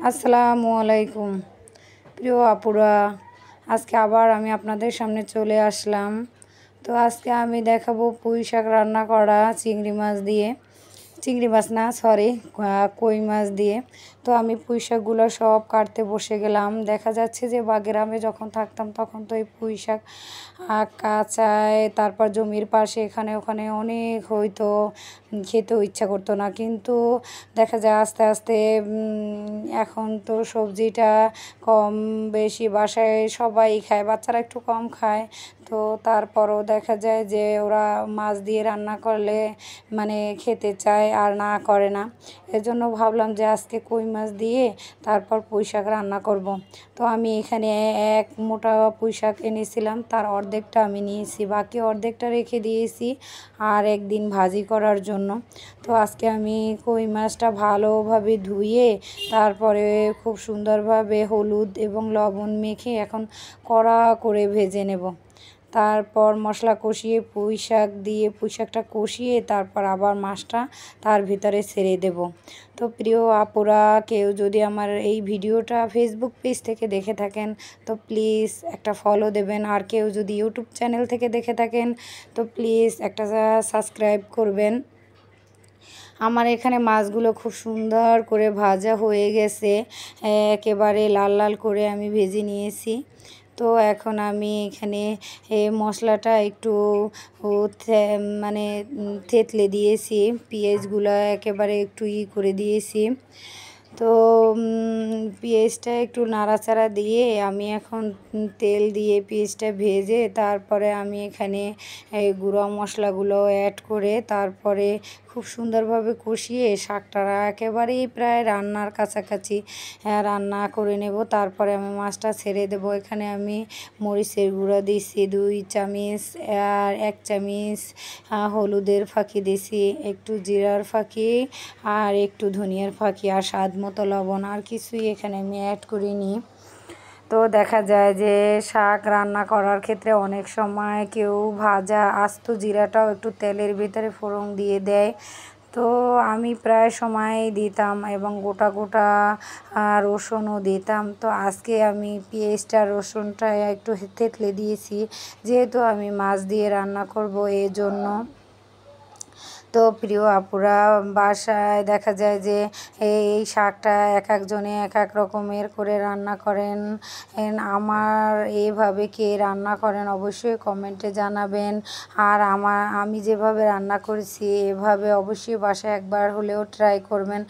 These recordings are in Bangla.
আসসালামু আলাইকুম প্রিয় আপুরা, আজকে আবার আমি আপনাদের সামনে চলে আসলাম। তো আজকে আমি দেখাবো পুঁই শাক রান্না করা চিংড়ি মাছ দিয়ে, চিংড়ি মাছ না সরি কই মাছ দিয়ে। তো আমি পুঁই শাকগুলো সব কাটতে বসে গেলাম। দেখা যাচ্ছে যে বা গ্রামে যখন থাকতাম তখন তো এই পুঁই শাক কাঁচায় তারপর জমির পাশে এখানে ওখানে অনেক হয়তো, খেতেও ইচ্ছা করতো না। কিন্তু দেখা যায় আস্তে আস্তে এখন তো সবজিটা কম বেশি বাসায় সবাই খায়, বাচ্চারা একটু কম খায়। তো তারপরও দেখা যায় যে ওরা মাছ দিয়ে রান্না করলে মানে খেতে চায় আর না করে না। এজন্য ভাবলাম যে আজকে কই মাছ দিয়ে তারপর পুঁই শাক রান্না করব। তো আমি এখানে এক মোটা পুঁই শাক এনেছিলাম, তার অর্ধেকটা আমি নিয়েছি, বাকি অর্ধেকটা রেখে দিয়েছি আর একদিন ভাজি করার জন্য। তো আজকে আমি কই মাছটা ভালোভাবে ধুয়ে তারপরে খুব সুন্দরভাবে হলুদ এবং লবণ মেখে এখন কড়া করে ভেজে নেব। তারপর মশলা কষিয়ে পুঁই শাক দিয়ে পুঁই শাকটা কষিয়ে তারপর আবার মাছটা তার ভিতরে ছেড়ে দেব। তো প্রিয় আপুরা, কেউ যদি আমার এই ভিডিওটা ফেসবুক পেজ থেকে দেখে থাকেন তো প্লিজ একটা ফলো দেবেন, আর কেউ যদি ইউটিউব চ্যানেল থেকে দেখে থাকেন তো প্লিজ একটা সাবস্ক্রাইব করবেন। আমার এখানে মাছগুলো খুব সুন্দর করে ভাজা হয়ে গেছে, একেবারে লাল লাল করে আমি ভেজে নিয়েছি। তো এখন আমি এখানে মশলাটা একটু মানে থেতলে দিয়েছি, পেঁয়াজগুলো একেবারে একটু করে দিয়েছি। তো পেঁয়াজটা একটু নাড়াচাড়া দিয়ে আমি এখন তেল দিয়ে পেঁয়াজটা ভেজে তারপরে আমি এখানে এই গুঁড়ো মশলাগুলো অ্যাড করে তারপরে খুব সুন্দরভাবে কষিয়ে শাকটা একেবারেই প্রায় রান্নার কাছাকাছি রান্না করে নেব। তারপরে আমি মাছটা ছেড়ে দেব। এখানে আমি মরিচের গুঁড়ো দিয়েছি 2 চামচ, আর 1 চামচ হলুদের ফাঁকি দিয়েছি, একটু জিরার ফাঁকি আর একটু ধনিয়ার ফাঁকি, আর স্বাদ মতো লবণ, আর কিছুই এখানে আমি অ্যাড করিনি। তো দেখা যায় যে শাক রান্না করার ক্ষেত্রে অনেক সময় কেউ ভাজা আস্ত জিরাটাও একটু তেলের ভিতরে ফোড়ন দিয়ে দেয়। তো আমি প্রায় সময় দিতাম এবং গোটা গোটা রসুনও দিতাম। তো আজকে আমি পেঁয়াজটা রসুনটা একটু থেতলে দিয়েছি, যেহেতু আমি মাছ দিয়ে রান্না করব এই জন্য। তো প্রিয় আপুরা, বাসায় দেখা যায় যে এই শাকটা এক একজনে এক এক রকমের করে রান্না করেন। আমার এইভাবে কে রান্না করেন অবশ্যই কমেন্টে জানাবেন। আর আমি যেভাবে রান্না করেছি এভাবে অবশ্যই বাসায় একবার হলেও ট্রাই করবেন।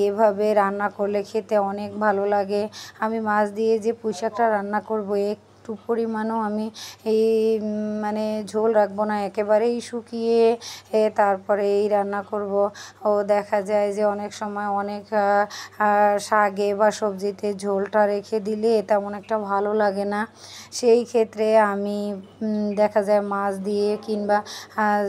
এভাবে রান্না করলে খেতে অনেক ভালো লাগে। আমি মাছ দিয়ে যে পুঁই শাকটা রান্না করব একটু পরিমাণও আমি এই মানে ঝোল রাখবো না, একেবারেই শুকিয়ে তারপরে এই রান্না করব। ও দেখা যায় যে অনেক সময় অনেক শাকে বা সবজিতে ঝোলটা রেখে দিলে তেমন একটা ভালো লাগে না। সেই ক্ষেত্রে আমি দেখা যায় মাছ দিয়ে কিংবা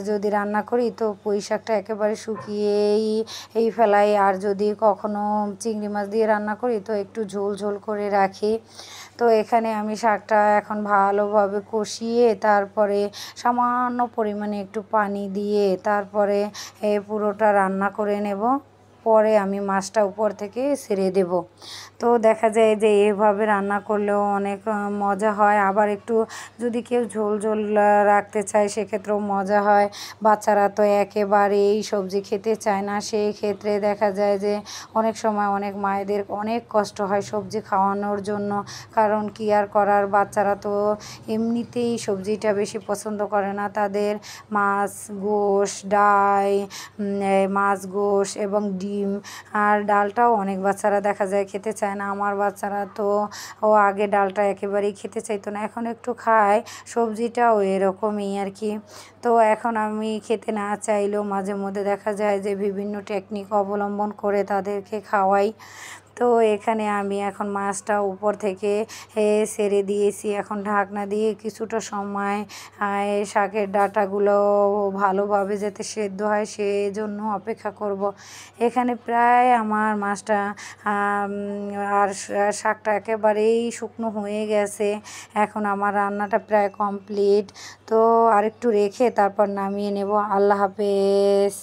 যদি রান্না করি তো পুঁই শাকটা একেবারে শুকিয়েই ফেলাই, আর যদি কখনো চিংড়ি মাছ দিয়ে রান্না করি তো একটু ঝোল ঝোল করে রাখি। তো এখানে আমি শাকটা এখন ভালোভাবে কষিয়ে তারপরে সামান্য পরিমাণে একটু পানি দিয়ে তারপরে পুরোটা রান্না করে নেব। পরে আমি মাছটা উপর থেকে ছেড়ে দেব। তো দেখা যায় যে এভাবে রান্না করলেও অনেক মজা হয়। আবার একটু যদি কেউ ঝোল ঝোল রাখতে চায় সেক্ষেত্রেও মজা হয়। বাচ্চারা তো একেবারেই সবজি খেতে চায় না, সেই ক্ষেত্রে দেখা যায় যে অনেক সময় অনেক মায়েদের অনেক কষ্ট হয় সবজি খাওয়ানোর জন্য। কারণ কি আর করার, বাচ্চারা তো এমনিতেই সবজিটা বেশি পছন্দ করে না, তাদের মাছ গোশ ডাল, মাছ গোশ এবং ডিম আর ডালটাও অনেক বাচ্চারা দেখা যায় খেতে চায় না। আমার বাচ্চারা তো আগে ডালটা একেবারেই খেতে চাইতো না, এখন একটু খায়, সবজিটাও এরকমই আর কি। তো এখন আমি খেতে না চাইলেও মাঝে মধ্যে দেখা যায় যে বিভিন্ন টেকনিক অবলম্বন করে তাদেরকে খাওয়াই। তো এখানে আমি এখন মাছটা উপর থেকে ছেড়ে দিয়েছি, এখন ঢাকনা দিয়ে কিছুটা সময় শাকের ডাঁটাগুলো ভালোভাবে যাতে সেদ্ধ হয় সেজন্য অপেক্ষা করব। এখানে প্রায় আমার মাছটা আর শাকটা একেবারেই শুকনো হয়ে গেছে। এখন আমার রান্নাটা প্রায় কমপ্লিট। তো আরেকটু রেখে তারপর নামিয়ে নেব। আল্লাহ হাফেজ।